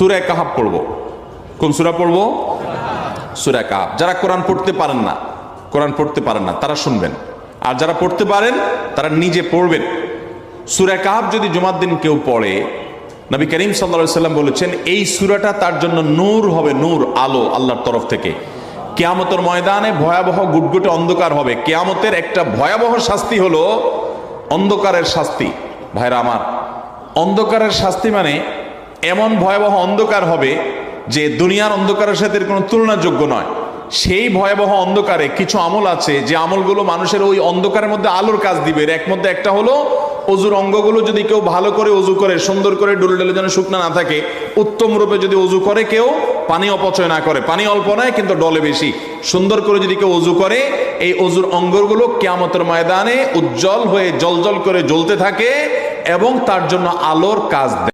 সূরা কাহাফ পড়বো। কোন সূরা পড়বো? সূরা কাহাফ। যারা কোরআন পড়তে পারেন না তারা শুনবেন, আর যারা পড়তে পারেন তারা নিজে পড়বেন। সূরা কাহাফ যদি জুমার দিন কেউ পড়ে, নবী করিম সাল্লাল্লাহু আলাইহি ওয়াসাল্লাম বলেছেন এই সূরাটা তার জন্য নূর হবে, নূর, আলো আল্লাহর তরফ থেকে। কিয়ামতের ময়দানে ভয়াবহ গুটগুটে অন্ধকার হবে। কিয়ামতের একটা ভয়াবহ শাস্তি হলো অন্ধকারের শাস্তি। ভাইরা আমার, অন্ধকারের শাস্তি মানে এমন ভয়াবহ অন্ধকার হবে যে দুনিয়ার অন্ধকারের সাথে কোনো তুলনাযোগ্য নয়। সেই ভয়াবহ অন্ধকারে কিছু আমল আছে যে আমলগুলো মানুষের ওই অন্ধকারের মধ্যে আলোর কাজ দিবে। এর মধ্যে একটা হলো অজুর অঙ্গগুলো যদি কেউ ভালো করে অজু করে, সুন্দর করে ডুলডুলে যেন শুকনা না থাকে, উত্তম রূপে যদি অজু করে, কেউ পানি অপচয় না করে, পানি অল্প নয় কিন্তু ডলে বেশি, সুন্দর করে যদি কেউ অজু করে, এই অজুর অঙ্গগুলো কিয়ামতের ময়দানে উজ্জ্বল হয়ে জলজল করে জ্বলতে থাকে এবং তার জন্য আলোর কাজ দেয়।